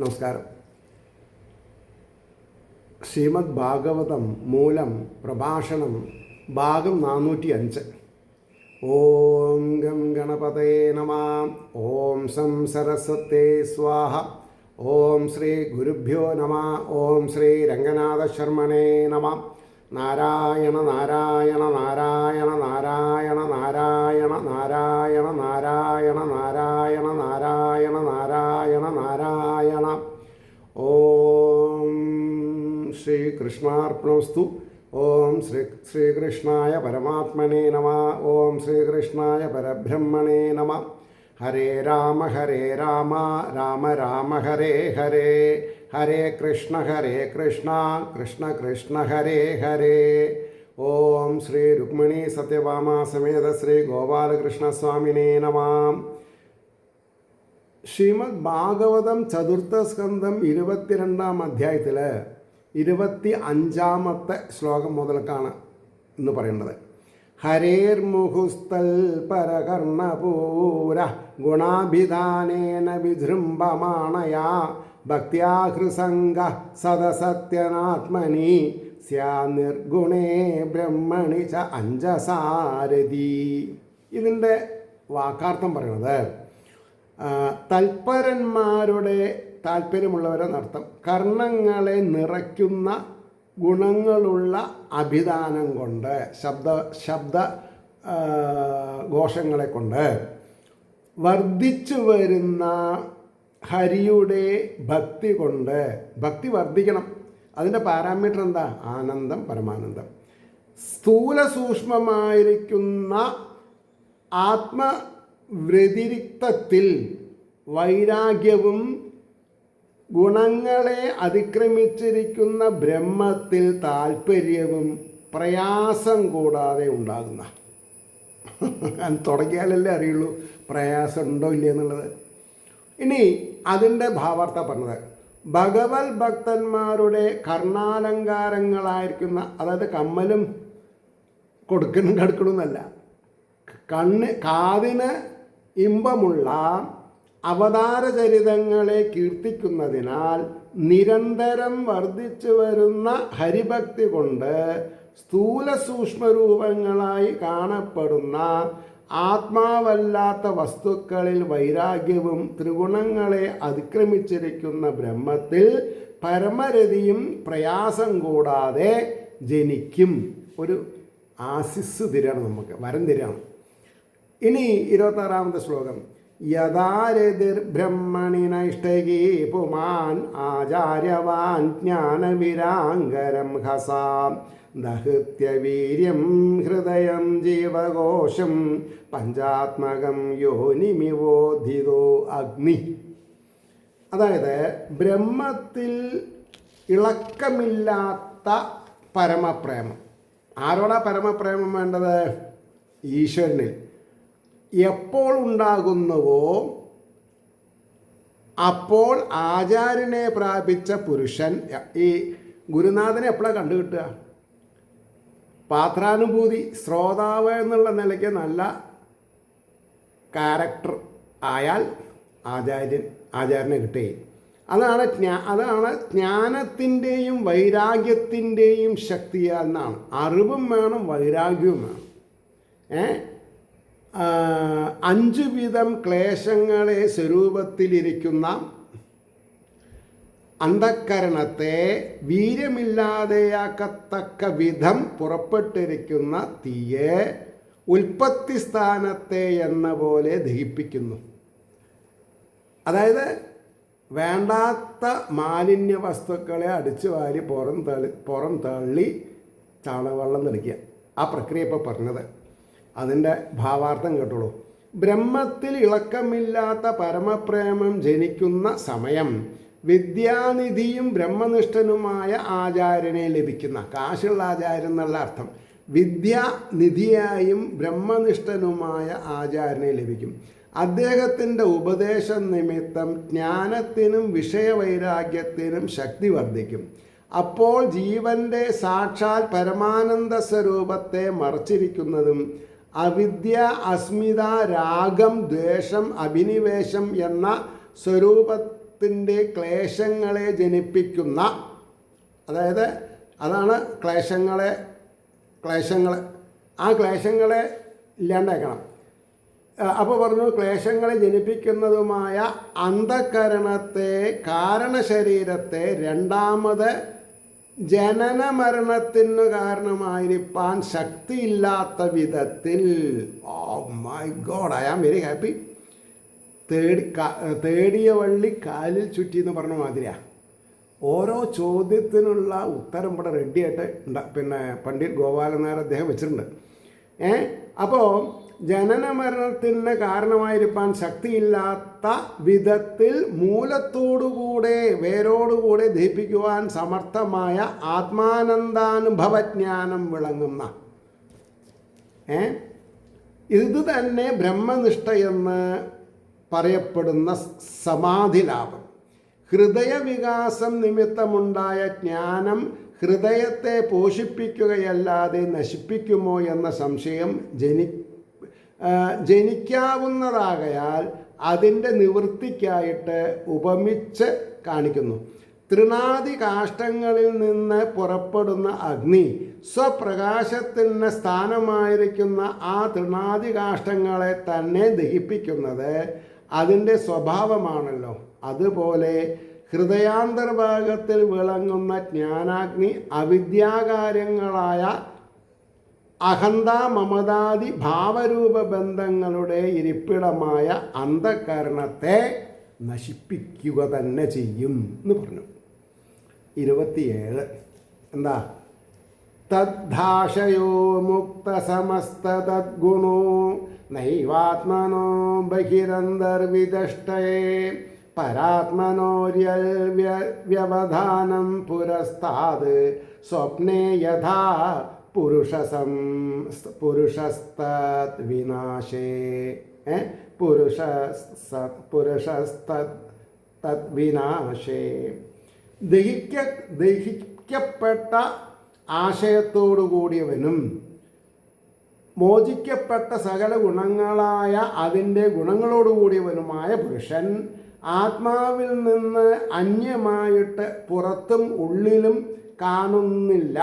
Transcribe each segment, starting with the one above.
നമസ്കാരം. ശ്രീമദ് ഭാഗവതം മൂലം പ്രഭാഷണം ഭാഗം 405. ഓം ഗം ഗണപതേ നമഃ. ഓം സം സരസ്വതേ സ്വാഹ. ഓം ശ്രീ ഗുരുഭ്യോ നമഃ. ഓം ശ്രീ രംഗനാഥ ശർമ്മണേ നമഃ. നാരായണ നാരായണ നാരായണ നാരായണ നാരായണ നാരായണ നാരായണ നാരായണ നാരായണ നാരായണ നാരായണ. ഓം ശ്രീകൃഷ്ണാർപ്പണമസ്തു. ഓം ശ്രീകൃഷ്ണായ പരമാത്മനേ നമഃ. ഓം ശ്രീകൃഷ്ണായ പരബ്രഹ്മണേ നമഃ. ഹരേ രാമ രാമ രാമ ഹരേ ഹരേ, ഹരേ കൃഷ്ണ കൃഷ്ണ കൃഷ്ണ ഹരേ ഹരേ. ഓം ശ്രീ രുക്മിണി സത്യഭാമ സമേത ശ്രീ ഗോപാലകൃഷ്ണസ്വാമിനേ നമഃ. ശ്രീമദ് ഭാഗവതം ചതുർത്ഥ സ്കന്ധം 22-ാം അധ്യായത്തിൽ 25-ാമത്തെ ശ്ലോകം മുതൽക്കാണ് ഇന്ന് പറയുന്നത്. ഹരേർമുഹുസ്തൽ പരകർണപൂര ഗുണാഭിധാനേന വിജൃംഭമാണയാ ഭക്ത്യാഹൃസംഗ സദസത്യനാത്മനി സ്യാ നിർഗുണേ ബ്രഹ്മണി ച അഞ്ജസാരതി. ഇതിൻ്റെ വാക്കാർത്ഥം പറയുന്നത് തൽപരന്മാരുടെ താല്പര്യമുള്ളവരെന്നർത്ഥം. കർണങ്ങളെ നിറയ്ക്കുന്ന ഗുണങ്ങളുള്ള അഭിധാനം കൊണ്ട്, ശബ്ദ ഘോഷങ്ങളെ കൊണ്ട് വർദ്ധിച്ചു വരുന്ന ഹരിയുടെ ഭക്തി കൊണ്ട്, ഭക്തി വർദ്ധിക്കണം. അതിൻ്റെ പാരാമീറ്റർ എന്താ? ആനന്ദം, പരമാനന്ദം. സ്ഥൂല സൂക്ഷ്മമായിരിക്കുന്ന ആത്മവ്യതിരിക്തത്തിൽ വൈരാഗ്യവും ഗുണങ്ങളെ അതിക്രമിച്ചിരിക്കുന്ന ബ്രഹ്മത്തിൽ താല്പര്യവും പ്രയാസം കൂടാതെ ഉണ്ടാകുന്ന. തുടങ്ങിയാലല്ലേ അറിയുള്ളൂ പ്രയാസം ഉണ്ടോ ഇല്ല എന്നുള്ളത്. ഇനി അതിൻ്റെ ഭാവാർത്ഥ പറഞ്ഞത്, ഭഗവത് ഭക്തന്മാരുടെ കർണാലങ്കാരങ്ങളായിരിക്കുന്ന, അതായത് കമ്മലും കൊടുക്കണമെന്നല്ല, കാതിന് ഇമ്പമുള്ള അവതാരചരിതങ്ങളെ കീർത്തിക്കുന്നതിനാൽ നിരന്തരം വർദ്ധിച്ചു വരുന്ന ഹരിഭക്തി കൊണ്ട് സ്ഥൂല സൂക്ഷ്മരൂപങ്ങളായി കാണപ്പെടുന്ന ആത്മാവല്ലാത്ത വസ്തുക്കളിൽ വൈരാഗ്യവും ത്രിഗുണങ്ങളെ അതിക്രമിച്ചിരിക്കുന്ന ബ്രഹ്മത്തിൽ പരമരതിയും പ്രയാസം കൂടാതെ ജനിക്കും. ഒരു ആശിസ് തരാണ്, നമുക്ക് വരം തരാണ്. ഇനി 26-ാമത്തെ ശ്ലോകം. യഥാരതിർബ്രഹ്മണി നൈഷ്ടകീ പുമാൻ ആചാര്യവാൻ ജ്ഞാനവിരാങ്കരം ഹസാം ദഹൃത്യവീര്യം ഹൃദയം ജീവകോശം പഞ്ചാത്മകം യോനിമിവോധിതോ അഗ്നി. അതായത് ബ്രഹ്മത്തിൽ ഇളക്കമില്ലാത്ത പരമപ്രേമം. ആരോടാ പരമപ്രേമം വേണ്ടത്? ഈശ്വരനിൽ. എപ്പോൾ ഉണ്ടാകുന്നുവോ അപ്പോൾ ആചാര്യനെ പ്രാപിച്ച പുരുഷൻ, ഈ ഗുരുനാഥനെ എപ്പോഴാണ് കണ്ടുകിട്ടുക? പാത്രാനുഭൂതി, ശ്രോതാവ് എന്നുള്ള നിലയ്ക്ക് നല്ല ക്യാരക്ടർ ആയാൽ ആചാര്യനെ കിട്ടുകയും. അതാണ് ജ്ഞാനത്തിൻ്റെയും വൈരാഗ്യത്തിൻ്റെയും ശക്തിയാൽ എന്നാണ്. അറിവും വേണം, വൈരാഗ്യവും വേണം. 5 വിധം ക്ലേശങ്ങളെ സ്വരൂപത്തിലിരിക്കുന്ന അന്ധക്കരണത്തെ വീര്യമില്ലാതെയാക്കത്തക്ക വിധം പുറപ്പെട്ടിരിക്കുന്ന തീയെ ഉൽപ്പത്തി സ്ഥാനത്തെ എന്ന പോലെ ദഹിപ്പിക്കുന്നു. അതായത് വേണ്ടാത്ത മാലിന്യ വസ്തുക്കളെ അടിച്ചു വാരി പുറം തള്ളി ചാണകവെള്ളം തെളിക്കുക. ആ പ്രക്രിയ ഇപ്പോൾ പറഞ്ഞത്. അതിൻ്റെ ഭാവാർത്ഥം കേട്ടോളൂ. ബ്രഹ്മത്തിൽ ഇളക്കമില്ലാത്ത പരമപ്രേമം ജനിക്കുന്ന സമയം വിദ്യാനിധിയും ബ്രഹ്മനിഷ്ഠനുമായ ആചാര്യനെ ലഭിക്കുന്ന, കാശുള്ള ആചാര്യൻ എന്നുള്ള അർത്ഥം, വിദ്യാനിധിയായും ബ്രഹ്മനിഷ്ഠനുമായ ആചാര്യനെ ലഭിക്കും. അദ്ദേഹത്തിൻ്റെ ഉപദേശം നിമിത്തം ജ്ഞാനത്തിനും വിഷയവൈരാഗ്യത്തിനും ശക്തി വർദ്ധിക്കും. അപ്പോൾ ജീവൻ്റെ സാക്ഷാൽ പരമാനന്ദ സ്വരൂപത്തെ മറച്ചിരിക്കുന്നതും അവിദ്യ, അസ്മിത, രാഗം, ദ്വേഷം, അഭിനിവേശം എന്ന സ്വരൂപ ത്തിൻ്റെ ക്ലേശങ്ങളെ ജനിപ്പിക്കുന്ന, അതായത് അതാണ് ക്ലേശങ്ങൾ, ആ ക്ലേശങ്ങളെ ഇല്ലാണ്ടാക്കണം. അപ്പോൾ പറഞ്ഞു ക്ലേശങ്ങളെ ജനിപ്പിക്കുന്നതുമായ അന്ധകരണത്തെ, കാരണശരീരത്തെ രണ്ടാമത് ജനന മരണത്തിന് കാരണമായിരിക്കാൻ ശക്തിയില്ലാത്ത വിധത്തിൽ, oh my god, I am very happy. തേടിയ വള്ളി കാലിൽ ചുറ്റി എന്ന് പറഞ്ഞ മാതിരിയാണ്. ഓരോ ചോദ്യത്തിനുള്ള ഉത്തരം ഇവിടെ റെഡിയായിട്ട് പിന്നെ പണ്ഡിറ്റ് ഗോപാലൻ നായർ അദ്ദേഹം വെച്ചിട്ടുണ്ട്. അപ്പോൾ ജനന മരണത്തിന് കാരണമായിരിക്കാൻ ശക്തിയില്ലാത്ത വിധത്തിൽ മൂലത്തോടുകൂടെ, വേരോടുകൂടെ ദഹിപ്പിക്കുവാൻ സമർത്ഥമായ ആത്മാനന്ദാനുഭവജ്ഞാനം വിളങ്ങുന്ന, ഇത് തന്നെ ബ്രഹ്മനിഷ്ഠയെന്ന് പറയപ്പെടുന്ന സമാധി ലാഭം. ഹൃദയവികാസം നിമിത്തമുണ്ടായ ജ്ഞാനം ഹൃദയത്തെ പോഷിപ്പിക്കുകയല്ലാതെ നശിപ്പിക്കുമോ എന്ന സംശയം ജനിക്കാവുന്നതാകയാൽ അതിൻ്റെ നിവൃത്തിക്കായിട്ട് ഉപമിച്ച് കാണിക്കുന്നു. തൃണാദി കാഷ്ടങ്ങളിൽ നിന്ന് പുറപ്പെടുന്ന അഗ്നി സ്വപ്രകാശത്തിന് സ്ഥാനമായിരിക്കുന്ന ആ തൃണാദി കാഷ്ടങ്ങളെ തന്നെ ദഹിപ്പിക്കുന്നത് അതിൻ്റെ സ്വഭാവമാണല്ലോ. അതുപോലെ ഹൃദയാന്തർഭാഗത്തിൽ വിളങ്ങുന്ന ജ്ഞാനാഗ്നി അവിദ്യാകാര്യങ്ങളായ അഹന്ത മമതാദി ഭാവരൂപ ബന്ധങ്ങളുടെ ഇരിപ്പിടമായ അന്ധകരണത്തെ നശിപ്പിക്കുക തന്നെ ചെയ്യും എന്ന് പറഞ്ഞു. 27 എന്താ? തദ്ധാശയോ മുക്ത സമസ്ത തദ്ഗുണോ നൈവാത്മനോ ബഹിരന്തർവിദഷ്ടയേ പരാത്മനോര്യൽ വ്യവധാനം പുരസ്താത് സ്വപ്നേ യഥാ പുരുഷസ്തത് വിനാശേ പുരുഷസ്തത് വിനാശേ. ദഹിക്കപ്പെട്ട ആശയത്തോടു കൂടിയവനും മോചിക്കപ്പെട്ട സകല ഗുണങ്ങളായ അതിൻ്റെ ഗുണങ്ങളോടുകൂടിയവനുമായ പുരുഷൻ ആത്മാവിൽ നിന്ന് അന്യമായിട്ട് പുറത്തും ഉള്ളിലും കാണുന്നില്ല.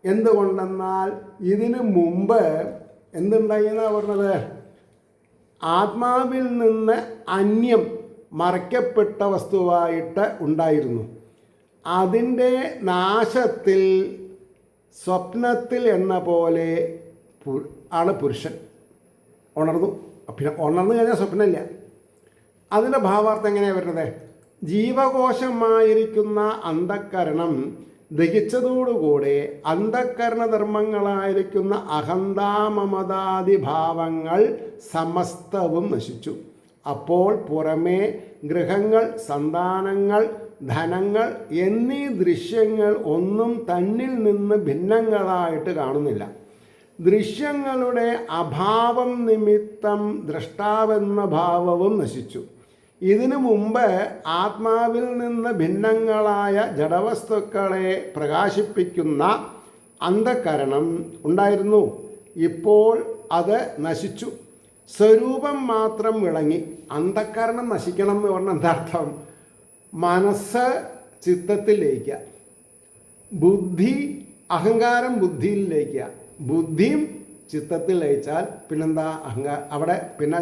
എന്തുകൊണ്ടെന്നാൽ ഇതിനു മുമ്പ് എന്തുണ്ടായിന്നാണ് പറഞ്ഞത്? ആത്മാവിൽ നിന്ന് അന്യം, മറയ്ക്കപ്പെട്ട വസ്തുവായിട്ട് ഉണ്ടായിരുന്നു. അതിൻ്റെ നാശത്തിൽ സ്വപ്നത്തിൽ എന്ന പോലെ ആണ് പുരുഷൻ ഉണർന്നു. പിന്നെ ഉണർന്നു കഴിഞ്ഞാൽ സ്വപ്നമില്ല. അതിൻ്റെ ഭാവാർത്ഥം എങ്ങനെയാണ് വരുന്നത്? ജീവകോശമായിരിക്കുന്ന അന്ധക്കരണം ദഹിച്ചതോടുകൂടെ അന്ധക്കരണധർമ്മങ്ങളായിരിക്കുന്ന അഹന്താമമതാദി ഭാവങ്ങൾ സമസ്തവും നശിച്ചു. അപ്പോൾ പുറമേ ഗൃഹങ്ങൾ, സന്താനങ്ങൾ, ധനങ്ങൾ എന്നീ ദൃശ്യങ്ങൾ ഒന്നും തന്നിൽ നിന്ന് ഭിന്നങ്ങളായിട്ട് കാണുന്നില്ല. ദൃശ്യങ്ങളുടെ അഭാവം നിമിത്തം ദ്രഷ്ടാവെന്ന ഭാവവും നശിച്ചു. ഇതിനു മുമ്പ് ആത്മാവിൽ നിന്ന് ഭിന്നങ്ങളായ ജഡവസ്തുക്കളെ പ്രകാശിപ്പിക്കുന്ന അന്ധകരണം ഉണ്ടായിരുന്നു. ഇപ്പോൾ അത് നശിച്ചു. സ്വരൂപം മാത്രം വിളങ്ങി. അന്ധകരണം നശിക്കണം എന്ന് പറഞ്ഞാൽ എന്താർത്ഥം? മനസ്സ് ചിത്തത്തിൽ ലയിക്കുക, ബുദ്ധി അഹങ്കാരം ബുദ്ധിയിൽ ലയിക്കുക. ബുദ്ധിയും ചിത്തത്തിൽ ലയിച്ചാൽ പിന്നെന്താ? അവിടെ പിന്നെ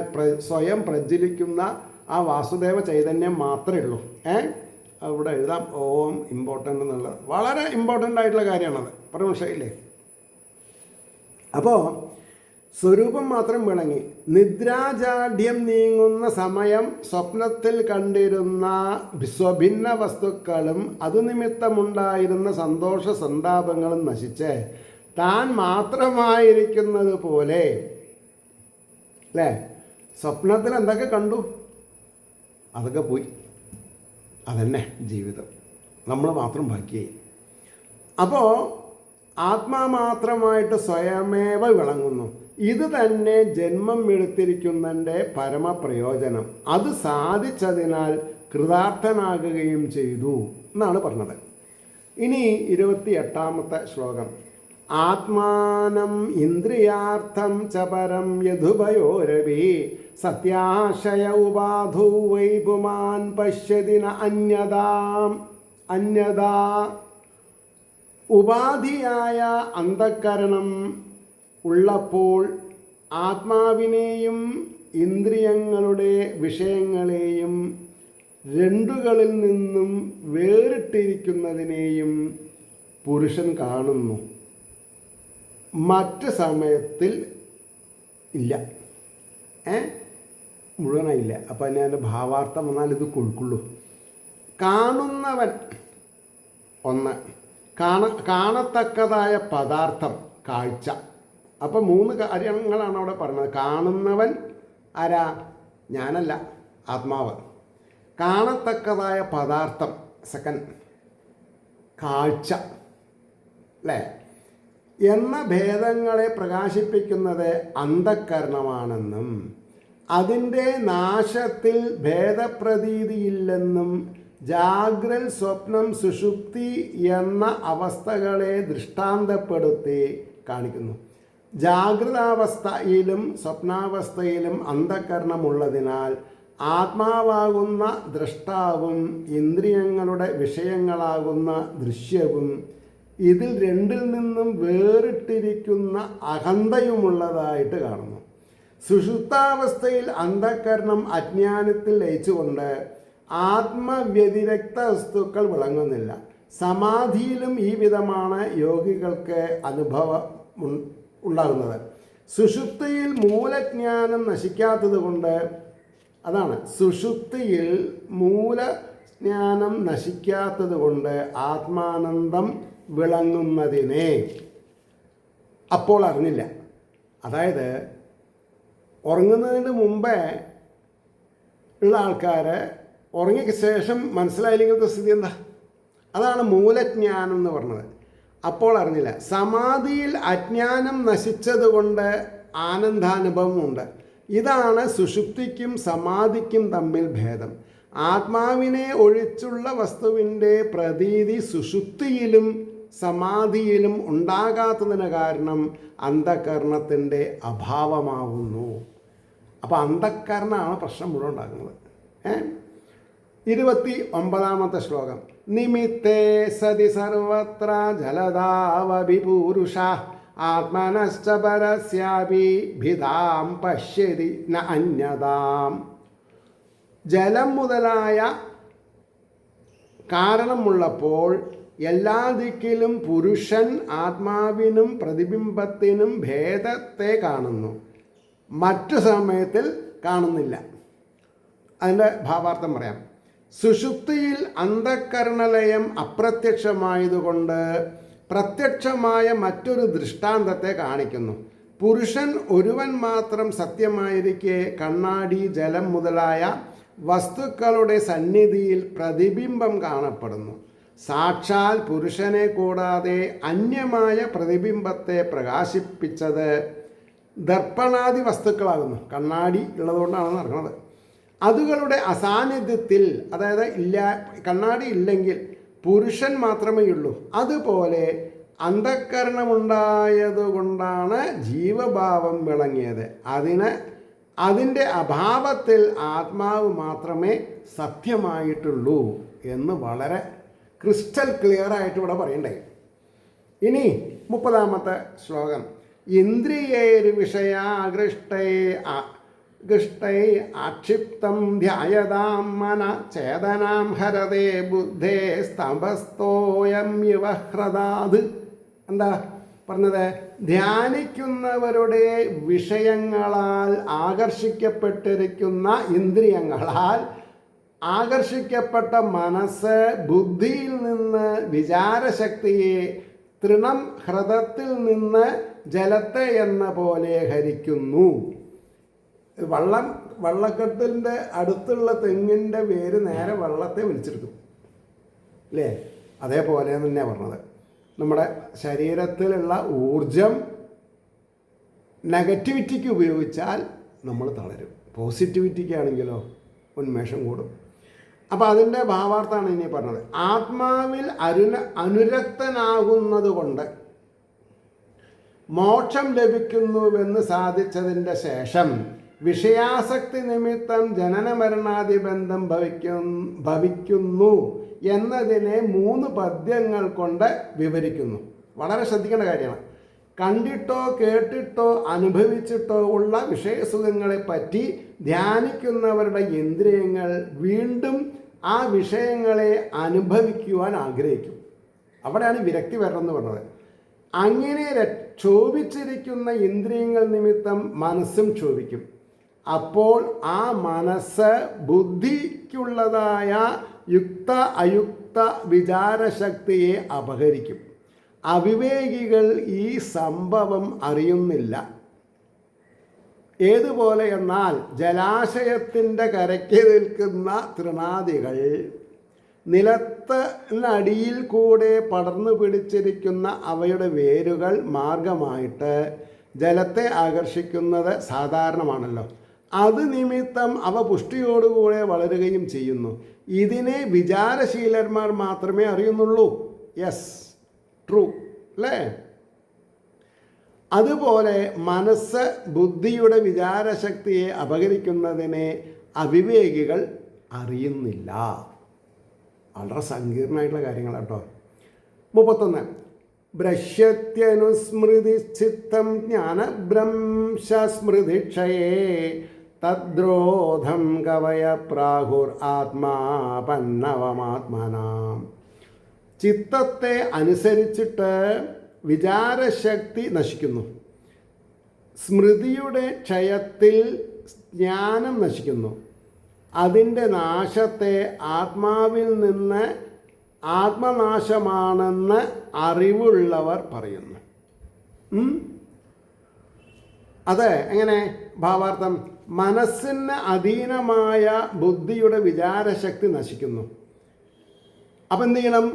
സ്വയം പ്രജ്വലിക്കുന്ന ആ വാസുദേവ ചൈതന്യം മാത്രമേ ഉള്ളൂ. അവിടെ എഴുതാം ഓം ഇമ്പോർട്ടൻ്റ് എന്നുള്ളത്. വളരെ ഇമ്പോർട്ടൻ്റ് ആയിട്ടുള്ള കാര്യമാണത്. പറഞ്ഞ മനസ്സിലായില്ലേ? അപ്പോൾ സ്വരൂപം മാത്രം വിളങ്ങി. നിദ്രാജാഢ്യം നീങ്ങുന്ന സമയം സ്വപ്നത്തിൽ കണ്ടിരുന്ന സ്വഭിന്ന വസ്തുക്കളും അതുനിമിത്തമുണ്ടായിരുന്ന സന്തോഷ സന്താപങ്ങളും നശിച്ച് താൻ മാത്രമായിരിക്കുന്നത് പോലെ, അല്ലേ? സ്വപ്നത്തിൽ എന്തൊക്കെ കണ്ടു അതൊക്കെ പോയി. അതന്നെ ജീവിതം. നമ്മൾ മാത്രം ബാക്കിയായി. അപ്പോൾ ആത്മാ മാത്രമായിട്ട് സ്വയമേവ വിളങ്ങുന്നു. ഇത് തന്നെ ജന്മം എടുത്തിരിക്കുന്നതിൻ്റെ പരമപ്രയോജനം. അത് സാധിച്ചതിനാൽ കൃതാർത്ഥനാകുകയും ചെയ്തു എന്നാണ് പറഞ്ഞത്. ഇനി 28-ാമത്തെ ശ്ലോകം. ആത്മാനം ഇന്ദ്രിയാർത്ഥം ച പരം യദുഭയോരവി സത്യാശയ ഉപാധു വൈ പുമാൻ പശ്യതി ന അന്യതാ. ഉപാധിയായ അന്ധക്കരണം ഉള്ളപ്പോൾ ആത്മാവിനെയും ഇന്ദ്രിയങ്ങളുടെ വിഷയങ്ങളെയും രണ്ടുകളിൽ നിന്നും വേറിട്ടിരിക്കുന്നതിനെയും പുരുഷൻ കാണുന്നു, മറ്റ് സമയത്തിൽ ഇല്ല. മുഴുവനായില്ല. അപ്പം ഞാൻ ഭാവാർത്ഥം വന്നാൽ ഇത് കൊഴുക്കുള്ളൂ. കാണുന്നവൻ ഒന്ന്, കാണത്തക്കതായ പദാർത്ഥം കാഴ്ച. അപ്പം 3 കാര്യങ്ങളാണ് അവിടെ പറഞ്ഞത്. കാണുന്നവൻ ആരാ? ഞാനല്ല, ആത്മാവ്. കാണത്തക്കതായ പദാർത്ഥം സെക്കൻഡ്, കാഴ്ച അല്ലേ എന്ന ഭേദങ്ങളെ പ്രകാശിപ്പിക്കുന്നത് അന്ധക്കരണമാണെന്നും അതിൻ്റെ നാശത്തിൽ ഭേദപ്രതീതിയില്ലെന്നും ജാഗ്രൽ, സ്വപ്നം, സുഷുപ്തി എന്ന അവസ്ഥകളെ ദൃഷ്ടാന്തപ്പെടുത്തി കാണിക്കുന്നു. ജാഗ്രതാവസ്ഥയിലും സ്വപ്നാവസ്ഥയിലും അന്ധക്കരണമുള്ളതിനാൽ ആത്മാവാകുന്ന ദ്രഷ്ടാവും ഇന്ദ്രിയങ്ങളുടെ വിഷയങ്ങളാകുന്ന ദൃശ്യവും ഇതിൽ രണ്ടിൽ നിന്നും വേറിട്ടിരിക്കുന്ന അഹന്തയുമുള്ളതായിട്ട് കാണുന്നു. സുഷുപ്താവസ്ഥയിൽ അന്ധക്കരണം അജ്ഞാനത്തിൽ ലയിച്ചുകൊണ്ട് ആത്മവ്യതിരക്ത വസ്തുക്കൾ വിളങ്ങുന്നില്ല. സമാധിയിലും ഈ വിധമാണ് യോഗികൾക്ക് അനുഭവം ഉണ്ടാകുന്നത്. സുഷുപ്തിയിൽ മൂലജ്ഞാനം നശിക്കാത്തത് കൊണ്ട്, അതാണ് സുഷുപ്തിയിൽ മൂലജ്ഞാനം നശിക്കാത്തത് കൊണ്ട് ആത്മാനന്ദം വിളങ്ങുന്നതിനെ അപ്പോൾ അറിഞ്ഞില്ല. അതായത് ഉറങ്ങുന്നതിന് മുമ്പേ ഉള്ള ആൾക്കാർ ഉറങ്ങിയ ശേഷം മനസ്സിലായില്ലെങ്കിലത്തെ സ്ഥിതി എന്താ? അതാണ് മൂലജ്ഞാനം എന്ന് പറഞ്ഞത്. അപ്പോൾ അറിഞ്ഞില്ല. സമാധിയിൽ അജ്ഞാനം നശിച്ചതുകൊണ്ട് ആനന്ദാനുഭവമുണ്ട്. ഇതാണ് സുഷുപ്തിക്കും സമാധിക്കും തമ്മിൽ ഭേദം. ആത്മാവിനെ ഒഴിച്ചുള്ള വസ്തുവിൻ്റെ പ്രതീതി സുഷുപ്തിയിലും സമാധിയിലും ഉണ്ടാകാത്തതിന് കാരണം അന്ധകരണത്തിൻ്റെ അഭാവമാവുന്നു. അപ്പോൾ അന്ധകരണമാണ് പ്രശ്നം മുഴുവൻ ഉണ്ടാക്കുന്നത്. 29ാമത്തെ ശ്ലോകം. നിമിത്തേ സതി സർവത്ര ജലദാവഭിപൂരുഷ ആത്മനശ്ച പരസ്യാപി ഭിതാം പശ്യതി ന അന്യതാം. ജലം മുതലായ കാരണമുള്ളപ്പോൾ എല്ലാ ദിക്കിലും പുരുഷൻ ആത്മാവിനും പ്രതിബിംബത്തിനും ഭേദത്തെ കാണുന്നു, മറ്റു സമയത്തിൽ കാണുന്നില്ല. അതിൻ്റെ ഭാവാർത്ഥം പറയാം. സുഷുപ്തിയിൽ അന്ധകരണലയം അപ്രത്യക്ഷമായതുകൊണ്ട് പ്രത്യക്ഷമായ മറ്റൊരു ദൃഷ്ടാന്തത്തെ കാണിക്കുന്നു. പുരുഷൻ ഒരുവൻ മാത്രം സത്യമായിരിക്കെ കണ്ണാടി, ജലം മുതലായ വസ്തുക്കളുടെ സന്നിധിയിൽ പ്രതിബിംബം കാണപ്പെടുന്നു. സാക്ഷാൽ പുരുഷനെ കൂടാതെ അന്യമായ പ്രതിബിംബത്തെ പ്രകാശിപ്പിച്ചത് ദർപ്പണാദി വസ്തുക്കളാകുന്നു. കണ്ണാടി ഉള്ളതുകൊണ്ടാണ് നടക്കുന്നത്. അതുകളുടെ അസാന്നിധ്യത്തിൽ, അതായത് കണ്ണാടി ഇല്ലെങ്കിൽ പുരുഷൻ മാത്രമേ ഉള്ളൂ. അതുപോലെ അന്ധകരണമുണ്ടായതുകൊണ്ടാണ് ജീവഭാവം വിളങ്ങിയത്. അതിൻ്റെ അഭാവത്തിൽ ആത്മാവ് മാത്രമേ സത്യമായിട്ടുള്ളൂ എന്ന് വളരെ ക്രിസ്റ്റൽ ക്ലിയർ ആയിട്ട് ഇവിടെ പറയണ്ടേ. ഇനി 30ാമത്തെ ശ്ലോകം. ഇന്ദ്രിയേർ വിഷയാകൃഷ്ടൈ ആക്ഷിപ്തം ധ്യായതാം മന ചേതനാം ഹരതേ ബുദ്ധേ സ്തംഭസ്തോയം ഇവ ഹ്രദാത്. എന്താ പറഞ്ഞത്? ധ്യാനിക്കുന്നവരുടെ വിഷയങ്ങളാൽ ആകർഷിക്കപ്പെട്ടിരിക്കുന്ന ഇന്ദ്രിയങ്ങളാൽ ആകർഷിക്കപ്പെട്ട മനസ്സ് ബുദ്ധിയിൽ നിന്ന് വിചാരശക്തിയെ തൃണം ഹൃദത്തിൽ നിന്ന് ജലത്തെ എന്ന പോലെ ഹരിക്കുന്നു. വള്ളക്കെട്ടിൻ്റെ അടുത്തുള്ള തെങ്ങിൻ്റെ വേര് നേരെ വെള്ളത്തെ വലിച്ചെടുക്കും അല്ലേ? അതേപോലെ തന്നെയാണ് പറഞ്ഞത്. നമ്മുടെ ശരീരത്തിലുള്ള ഊർജം നെഗറ്റിവിറ്റിക്ക് ഉപയോഗിച്ചാൽ നമ്മൾ തളരും, പോസിറ്റിവിറ്റിക്കാണെങ്കിലോ ഉന്മേഷം കൂടും. അപ്പോൾ അതിൻ്റെ ഭാവാർത്ഥമാണ് ഇനി പറഞ്ഞത്. ആത്മാവിൽ അനുരക്തനാകുന്നത് കൊണ്ട് മോക്ഷം ലഭിക്കുന്നുവെന്ന് സാധിച്ചതിൻ്റെ ശേഷം വിഷയാസക്തി നിമിത്തം ജനനമരണാദി ബന്ധം ഭവിക്കുന്നു എന്നതിനെ 3 പദ്യങ്ങൾ കൊണ്ട് വിവരിക്കുന്നു. വളരെ ശ്രദ്ധിക്കേണ്ട കാര്യമാണ്. കണ്ടിട്ടോ കേട്ടിട്ടോ അനുഭവിച്ചിട്ടോ ഉള്ള വിഷയസുഖങ്ങളെപ്പറ്റി ധ്യാനിക്കുന്നവരുടെ ഇന്ദ്രിയങ്ങൾ വീണ്ടും ആ വിഷയങ്ങളെ അനുഭവിക്കുവാൻ ആഗ്രഹിക്കും. അവിടെയാണ് വിരക്തി വരണമെന്ന് പറഞ്ഞത്. അങ്ങനെ ക്ഷോഭിച്ചിരിക്കുന്ന ഇന്ദ്രിയങ്ങൾ നിമിത്തം മനസ്സും ക്ഷോഭിക്കും. അപ്പോൾ ആ മനസ്സ് ബുദ്ധിക്കുള്ളതായ യുക്ത അയുക്ത വിചാരശക്തിയെ അപഹരിക്കും. അവിവേകികൾ ഈ സംഭവം അറിയുന്നില്ല. ഏതുപോലെ എന്നാൽ ജലാശയത്തിൻ്റെ കരയ്ക്ക് നിൽക്കുന്ന തൃണാദികൾ നിലത്തിനടിയിൽ കൂടെ പടർന്നു പിടിച്ചിരിക്കുന്ന അവയുടെ വേരുകൾ മാർഗമായിട്ട് ജലത്തെ ആകർഷിക്കുന്നത് സാധാരണമാണല്ലോ. അത് നിമിത്തം അവ പുഷ്ടിയോടുകൂടെ വളരുകയും ചെയ്യുന്നു. ഇതിനെ വിചാരശീലന്മാർ മാത്രമേ അറിയുന്നുള്ളൂ. യെസ്, ട്രൂ അല്ലേ? അതുപോലെ മനസ്സ് ബുദ്ധിയുടെ വിചാരശക്തിയെ അപഹരിക്കുന്നതിനെ അവിവേകികൾ അറിയുന്നില്ല. വളരെ സങ്കീർണമായിട്ടുള്ള കാര്യങ്ങളാണ് കേട്ടോ. 31. ഭ്രശ്യത്യനുസ്മൃതിശ്ചിത്തം ജ്ഞാനഭ്രംശസ്മൃതിക്ഷയേ തദ്രോധം കവയ പ്രാഹുർ ആത്മാപന്നവമാത്മനാം. ചിത്തത്തെ അനുസരിച്ചിട്ട് വിചാരശക്തി നശിക്കുന്നു. സ്മൃതിയുടെ ക്ഷയത്തിൽ ജ്ഞാനം നശിക്കുന്നു. അതിൻ്റെ നാശത്തെ ആത്മാവിൽ നിന്ന് ആത്മനാശമാണെന്ന് അറിവുള്ളവർ പറയുന്നു. അത് എങ്ങനെ? ഭാവാർത്ഥം: മനസ്സിന് അധീനമായ ബുദ്ധിയുടെ വിചാരശക്തി നശിക്കുന്നു. അപ്പം എന്ത് ചെയ്യണം?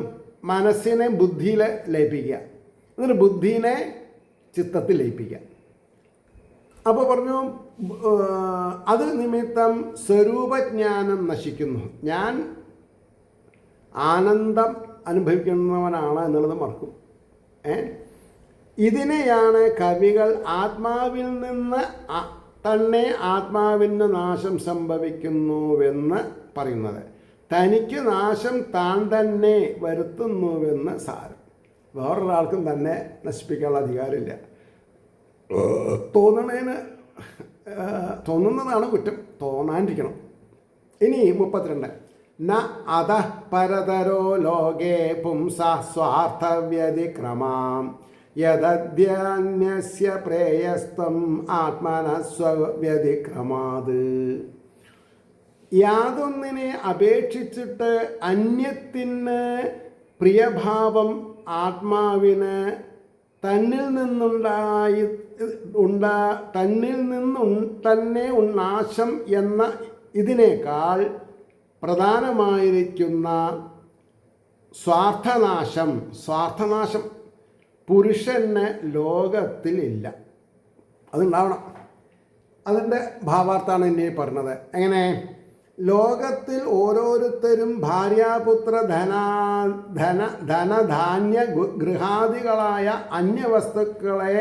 മനസ്സിനെ ബുദ്ധിയിൽ ലയിപ്പിക്കുക, എന്നിട്ട് ബുദ്ധിനെ ചിത്തത്തിൽ ലയിപ്പിക്കുക. അപ്പോൾ പറഞ്ഞു, അത് നിമിത്തം സ്വരൂപജ്ഞാനം നശിക്കുന്നു. ഞാൻ ആനന്ദം അനുഭവിക്കുന്നവനാണ് എന്നുള്ളത് മറക്കും. ഇതിനെയാണ് കവികൾ ആത്മാവിൽ നിന്ന് തന്നെ ആത്മാവിന് നാശം സംഭവിക്കുന്നുവെന്ന് പറയുന്നത്. തനിക്ക് നാശം താൻ തന്നെ വരുത്തുന്നുവെന്ന് സാരം. വേറൊരാൾക്കും തന്നെ നശിപ്പിക്കാനുള്ള അധികാരമില്ല. തോന്നുന്നതാണ് കുറ്റം, തോന്നാണ്ടിരിക്കണം. ഇനി 32. ന അധ പരതരോ ലോകേ പുംസ സ്വാർത്ഥവ്യതിക്രമാം യദദ്യന്യസ്യ പ്രേയസ്ത്വം ആത്മനസ്വവ്യതിക്രമാത്. യാതൊന്നിനെ അപേക്ഷിച്ചിട്ട് അന്യത്തിന് പ്രിയഭാവം ആത്മാവിന് തന്നിൽ നിന്നും തന്നെ നാശം എന്ന ഇതിനേക്കാൾ പ്രധാനമായിരിക്കുന്ന സ്വാർത്ഥനാശം പുരുഷന് ലോകത്തിലില്ല. അതുണ്ടാവണം. അതിൻ്റെ ഭാവാർത്ഥാണ് ഇനി പറഞ്ഞത്. എങ്ങനെ? ലോകത്തിൽ ഓരോരുത്തരും ഭാര്യാപുത്ര ധനധാന്യ ഗൃഹാദികളായ അന്യവസ്തുക്കളെ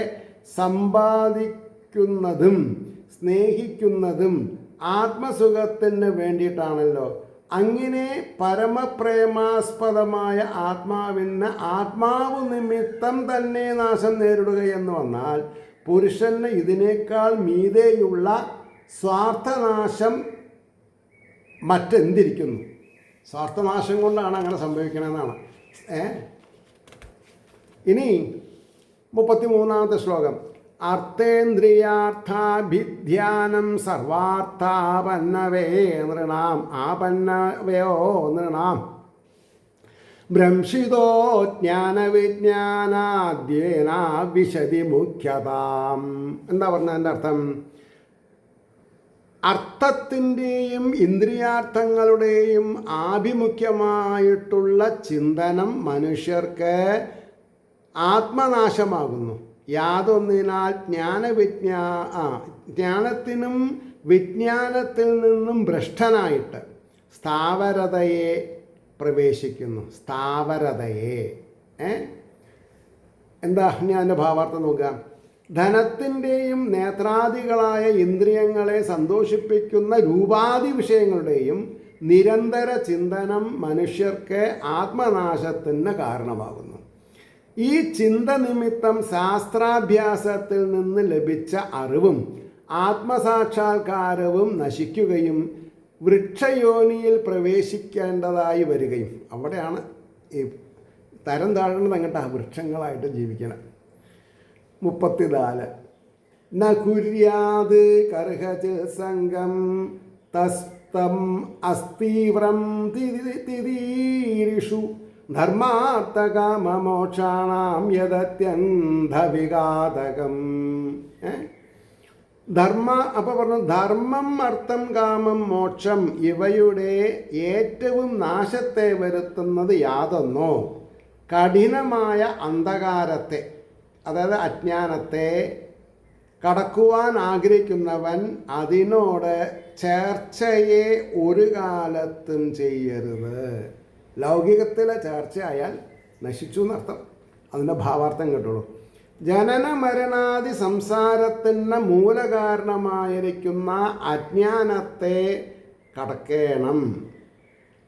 സമ്പാദിക്കുന്നതും സ്നേഹിക്കുന്നതും ആത്മസുഖത്തിന് വേണ്ടിയിട്ടാണല്ലോ. അങ്ങനെ പരമപ്രേമാസ്പദമായ ആത്മാവിന് ആത്മാവ് നിമിത്തം തന്നെ നാശം നേരിടുകയെന്ന് വന്നാൽ പുരുഷന് ഇതിനേക്കാൾ മീതെയുള്ള സ്വാർത്ഥനാശം മറ്റെന്തിരിക്കുന്നു? സ്വാർത്ഥനാശം കൊണ്ടാണ് അങ്ങനെ സംഭവിക്കണമെന്നാണ്. ഇനി 33-ാമത്തെ ശ്ലോകം. അർത്ഥേന്ദ്രിയാർത്ഥാഭിധ്യാനം സർവാർത്ഥാപന്നവേ നൃണാം ആപന്നവയോ നൃണാം ഭ്രംശിതോ ജ്ഞാനവിജ്ഞാനാദ്യേന വിശതി മുഖ്യതാം. എന്താ പറഞ്ഞ എൻ്റെ അർത്ഥം? അർത്ഥത്തിൻ്റെയും ഇന്ദ്രിയാർത്ഥങ്ങളുടെയും ആഭിമുഖ്യമായിട്ടുള്ള ചിന്തനം മനുഷ്യർക്ക് ആത്മനാശമാകുന്നു. യാതൊന്നിനാൽ ജ്ഞാനത്തിനും വിജ്ഞാനത്തിൽ നിന്നും ഭ്രഷ്ടനായിട്ട് സ്ഥാവരതയെ പ്രവേശിക്കുന്നു. സ്ഥാവരതയെ എന്താ? ഇനി അതിൻ്റെ ഭാവാർത്ഥം നോക്കുക. ധനത്തിൻ്റെയും നേത്രാദികളായ ഇന്ദ്രിയങ്ങളെ സന്തോഷിപ്പിക്കുന്ന രൂപാദി വിഷയങ്ങളുടെയും നിരന്തര ചിന്തനം മനുഷ്യർക്ക് ആത്മനാശത്തിന് കാരണമാകുന്നു. ഈ ചിന്ത നിമിത്തം ശാസ്ത്രാഭ്യാസത്തിൽ നിന്ന് ലഭിച്ച അറിവും ആത്മസാക്ഷാത്കാരവും നശിക്കുകയും വൃക്ഷയോനിയിൽ പ്രവേശിക്കേണ്ടതായി വരികയും, അവിടെയാണ് ഈ തരം താഴുന്നത് അങ്ങോട്ട് വൃക്ഷങ്ങളായിട്ട് ജീവിക്കണം. 34 ന കുര്യാത് കർഹച് സംഗം തസ്തം അസ്തീവ്രം തിരീരിഷു ധർമാർത്ഥകാമമോക്ഷാണാം യദത്യന്ധവിഘാതകം. അപ്പോൾ പറഞ്ഞു, ധർമ്മം അർത്ഥം കാമം മോക്ഷം ഇവയുടെ ഏറ്റവും നാശത്തെ വരുത്തുന്നത് യാതൊന്നോ കഠിനമായ അന്ധകാരത്തെ, അതായത് അജ്ഞാനത്തെ കടക്കുവാൻ ആഗ്രഹിക്കുന്നവൻ അതിനോട് ചേർച്ചയെ ഒരു കാലത്തും ചെയ്യരുത്. ലൗകികത്തിലെ ചേർച്ചയായാൽ നശിച്ചു എന്നർത്ഥം. അതിൻ്റെ ഭാവാർത്ഥം കേട്ടോളൂ. ജനന മരണാദി സംസാരത്തിന് മൂലകാരണമായിരിക്കുന്ന അജ്ഞാനത്തെ കടക്കേണം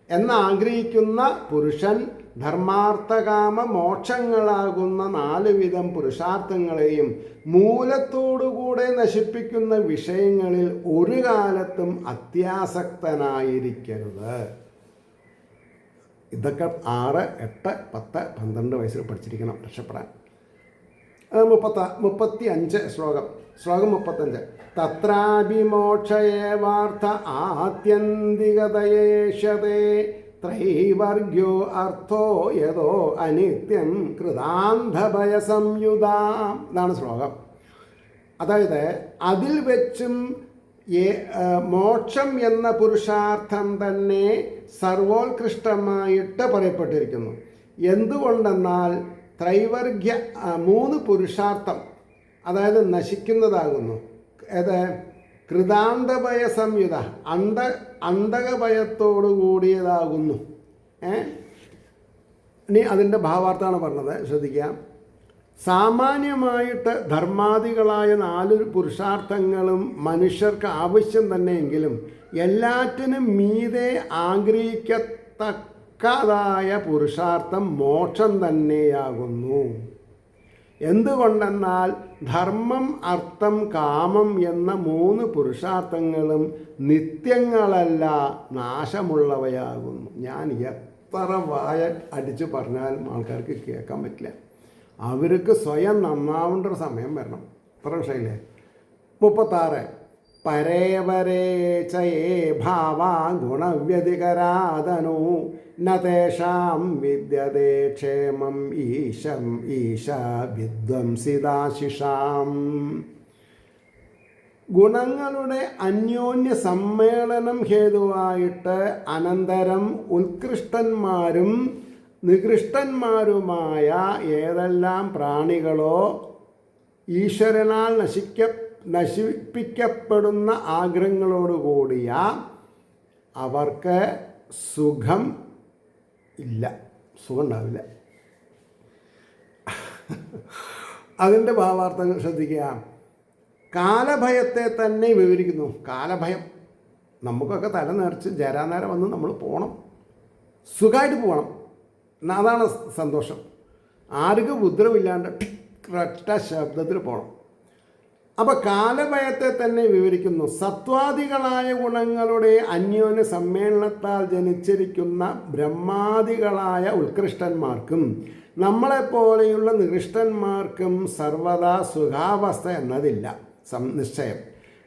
എന്നാഗ്രഹിക്കുന്ന പുരുഷൻ ധർമാർത്ഥകാമ മോക്ഷങ്ങളാകുന്ന 4 വിധം പുരുഷാർത്ഥങ്ങളെയും മൂലത്തോടുകൂടെ നശിപ്പിക്കുന്ന വിഷയങ്ങളിൽ ഒരു കാലത്തും അത്യാസക്തനായിരിക്കരുത്. ഇതൊക്കെ 6, 8, 10, 12 വയസ്സിൽ പഠിച്ചിരിക്കണം രക്ഷപ്പെടാൻ. 35 ശ്ലോകം 35 തത്രാഭിമോക്ഷയേവാർത്ഥ ആത്യന്തികതയേഷതേ ത്രൈവർഗ്യോ അർത്ഥോ യതോ അനിത്യം കൃതാന്ധഭയസംയുതാം. ഇതാണ് ശ്ലോകം. അതായത് അതിൽ വെച്ചും മോക്ഷം എന്ന പുരുഷാർത്ഥം തന്നെ സർവോത്കൃഷ്ടമായിട്ട് പറയപ്പെട്ടിരിക്കുന്നു. എന്തുകൊണ്ടെന്നാൽ ത്രൈവർഗ്യ 3 പുരുഷാർത്ഥം, അതായത് നശിക്കുന്നതാകുന്നു. ഏത്? കൃതാന്തഭയ സംയുത, അന്ധകഭയത്തോടു കൂടിയതാകുന്നു. ഇനി അതിൻ്റെ ഭാവാർത്ഥമാണ് പറഞ്ഞത്, ശ്രദ്ധിക്കാം. സാമാന്യമായിട്ട് ധർമാദികളായ 4 പുരുഷാർത്ഥങ്ങളും മനുഷ്യർക്ക് ആവശ്യം തന്നെയെങ്കിലും എല്ലാറ്റിനും മീതെ ആഗ്രഹിക്കത്തക്കതായ പുരുഷാർത്ഥം മോക്ഷം തന്നെയാകുന്നു. എന്തുകൊണ്ടെന്നാൽ ധർമ്മം അർത്ഥം കാമം എന്ന 3 പുരുഷാർത്ഥങ്ങളും നിത്യങ്ങളല്ല, നാശമുള്ളവയാകുന്നു. ഞാൻ എത്ര വായ അടിച്ചു പറഞ്ഞാലും ആൾക്കാർക്ക് കേൾക്കാൻ പറ്റില്ല. അവർക്ക് സ്വയം നന്നാവേണ്ട ഒരു സമയം വരണം. ഇത്ര വിഷയമില്ലേ? 36 പരേവരേ ചയേ ഭാവാ ഗുണവ്യതികരാതനു നതേഷാം വിദ്യതേ ക്ഷേമം ഈശ വിദ്വംസിതാശിഷാം. ഗുണങ്ങളുടെ അന്യോന്യ സമ്മേളനം ഹേതുവായിട്ട് അനന്തരം ഉത്കൃഷ്ടന്മാരും നികൃഷ്ടന്മാരുമായ ഏതെല്ലാം പ്രാണികളോ ഈശ്വരനാൽ നശിപ്പിക്കപ്പെടുന്ന ആഗ്രഹങ്ങളോടുകൂടിയ അവർക്ക് സുഖം ഇല്ല, സുഖം ഉണ്ടാവില്ല. അതിൻ്റെ ഭാവാർത്ഥങ്ങൾ ശ്രദ്ധിക്കുക. കാലഭയത്തെ തന്നെ വിവരിക്കുന്നു. കാലഭയം, നമുക്കൊക്കെ തല നിറച്ച് ജരാനേരം വന്ന് നമ്മൾ പോകണം, സുഖമായിട്ട് പോകണം, അതാണ് സന്തോഷം. ആർക്കും ഉപദ്രവമില്ലാണ്ട് ഒറ്റ ശബ്ദത്തിൽ പോകണം. അപ്പോൾ കാലഭയത്തെ തന്നെ വിവരിക്കുന്നു. സത്വാദികളായ ഗുണങ്ങളുടെ അന്യോന്യ സമ്മേളനത്താൽ ജനിച്ചിരിക്കുന്ന ബ്രഹ്മാദികളായ ഉത്കൃഷ്ടന്മാർക്കും നമ്മളെപ്പോലെയുള്ള നികൃഷ്ടന്മാർക്കും സർവദാ സുഖാവസ്ഥ എന്നതില്ല, നിശ്ചയം.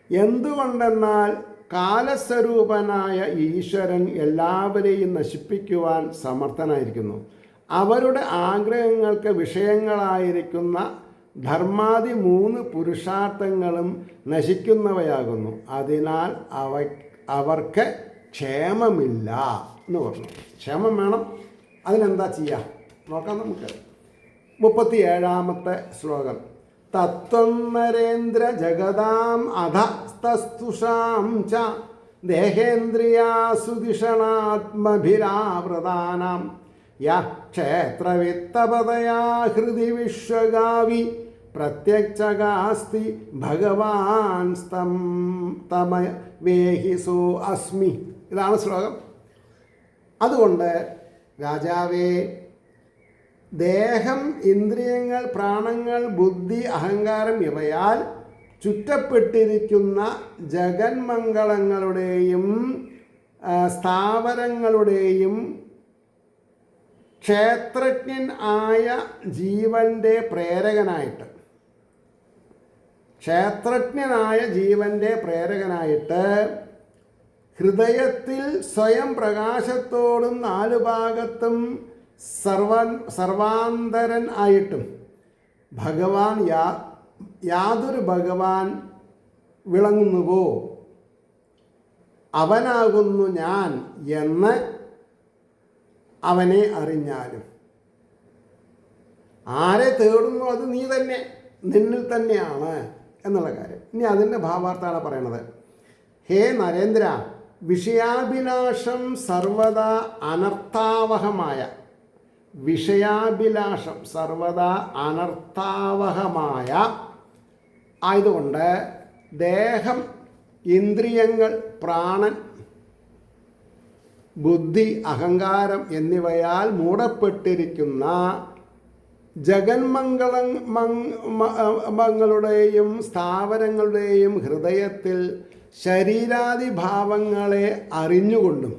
എന്തുകൊണ്ടെന്നാൽ കാലസ്വരൂപനായ ഈശ്വരൻ എല്ലാവരെയും നശിപ്പിക്കുവാൻ സമർത്ഥനായിരിക്കുന്നു. അവരുടെ ആഗ്രഹങ്ങൾക്ക് വിഷയങ്ങളായിരിക്കുന്ന ധർമാദി 3 പുരുഷാർത്ഥങ്ങളും നശിക്കുന്നവയാകുന്നു. അതിനാൽ അവർക്ക് ക്ഷേമമില്ല എന്ന് പറഞ്ഞു. ക്ഷേമം വേണം. അതിനെന്താ ചെയ്യുക നോക്കാം നമുക്ക്. 37 ശ്ലോകം തത്വം നരേന്ദ്ര ജഗതാം അധസ്തുഷാം ച ദേഹേന്ദ്രിയാസുദിഷണാത്മഭിരാവൃതാനാം യ ക്ഷേത്രവിത്തപതയാ ഹൃദി വിശ്വഗാവി പ്രത്യക്ഷകാസ്തി ഭഗവാൻ തമ വേഹിസോ അസ്മി. ഇതാണ് ശ്ലോകം. അതുകൊണ്ട് രാജാവേ, ദേഹം, ഇന്ദ്രിയങ്ങൾ, പ്രാണങ്ങൾ, ബുദ്ധി, അഹങ്കാരം ഇവയാൽ ചുറ്റപ്പെട്ടിരിക്കുന്ന ജഗന്മംഗളങ്ങളുടെയും സ്ഥാവരങ്ങളുടെയും ക്ഷേത്രജ്ഞൻ ആയ ജീവൻ്റെ പ്രേരകനായിട്ട് ഹൃദയത്തിൽ സ്വയം പ്രകാശത്തോടും നാലു ഭാഗത്തും സർവാന്തരൻ ആയിട്ടും ഭഗവാൻ യാതൊരു ഭഗവാൻ വിളങ്ങുന്നുവോ അവനാകുന്നു ഞാൻ എന്ന് അവനെ അറിഞ്ഞാലും. ആരെ തേടുന്നു അത് നീ തന്നെ, നിന്നിൽ തന്നെയാണ് എന്നുള്ള കാര്യം. ഇനി അതിൻ്റെ ഭാവാർത്ഥാണ് പറയണത്. ഹേ നരേന്ദ്ര, വിഷയാഭിലാഷം സർവദാ അനർത്ഥാവഹമായ ആയതുകൊണ്ട് ദേഹം, ഇന്ദ്രിയങ്ങൾ, പ്രാണൻ, ബുദ്ധി, അഹങ്കാരം എന്നിവയാൽ മൂടപ്പെട്ടിരിക്കുന്ന ജഗന്മംഗളങ്ങളുടെയും സ്ഥാവരങ്ങളുടെയും ഹൃദയത്തിൽ ശരീരാദിഭാവങ്ങളെ അറിഞ്ഞുകൊണ്ടും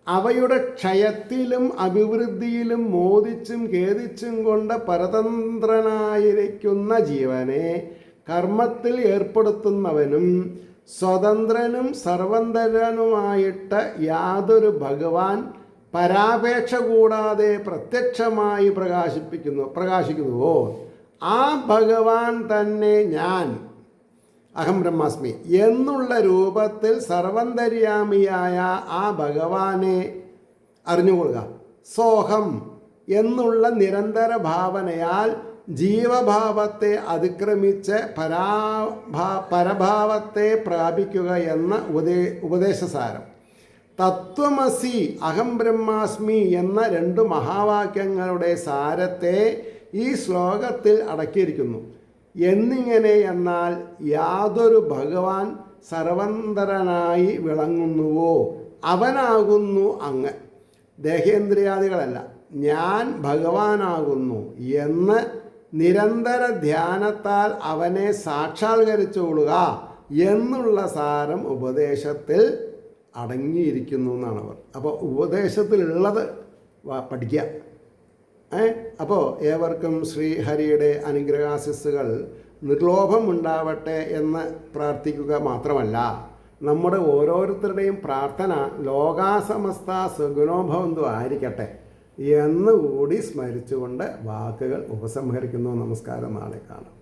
അവയുടെ ക്ഷയത്തിലും അഭിവൃദ്ധിയിലും മോദിച്ചും ഖേദിച്ചും കൊണ്ട് പരതന്ത്രനായിരിക്കുന്ന ജീവനെ കർമ്മത്തിൽ ഏർപ്പെടുത്തുന്നവനും സ്വതന്ത്രനും സർവന്തരനുമായിട്ട് യാതൊരു ഭഗവാൻ പരാപേക്ഷ കൂടാതെ പ്രത്യക്ഷമായി പ്രകാശിക്കുന്നുവോ ആ ഭഗവാൻ തന്നെ ഞാൻ അഹം ബ്രഹ്മാസ്മി എന്നുള്ള രൂപത്തിൽ സർവന്തര്യാമിയായ ആ ഭഗവാനെ അറിഞ്ഞുകൊള്ളുക. സോഹം എന്നുള്ള നിരന്തര ഭാവനയാൽ ജീവഭാവത്തെ അതിക്രമിച്ച് പരഭാവത്തെ പ്രാപിക്കുക എന്ന ഉപദേശസാരം. തത്വമസി, അഹം ബ്രഹ്മാസ്മി എന്ന 2 മഹാവാക്യങ്ങളുടെ സാരത്തെ ഈ ശ്ലോകത്തിൽ അടക്കിയിരിക്കുന്നു. എന്നിങ്ങനെ എന്നാൽ യാതൊരു ഭഗവാൻ സർവന്തരനായി വിളങ്ങുന്നുവോ അവനാകുന്നു അങ്ങ്, ദേഹേന്ദ്രിയാദികളല്ല, ഞാൻ ഭഗവാനാകുന്നു എന്ന് നിരന്തര ധ്യാനത്താൽ അവനെ സാക്ഷാത്കരിച്ചുകൊള്ളുക എന്നുള്ള സാരം ഉപദേശത്തിൽ അടങ്ങിയിരിക്കുന്നു എന്നാണ് അവർ. അപ്പോൾ ഉപദേശത്തിലുള്ളത് പഠിക്കുക. അപ്പോൾ ഏവർക്കും ശ്രീഹരിയുടെ അനുഗ്രഹാശിസ്സുകൾ നിർലോഭം ഉണ്ടാവട്ടെ എന്ന് പ്രാർത്ഥിക്കുക മാത്രമല്ല, നമ്മുടെ ഓരോരുത്തരുടെയും പ്രാർത്ഥന ലോകാസമസ്ത സുഗുണോഭവന്തു ആയിരിക്കട്ടെ എന്നുകൂടി സ്മരിച്ചുകൊണ്ട് വാക്കുകൾ ഉപസംഹരിക്കുന്നു. നമസ്കാരം. നാളെ കാണാം.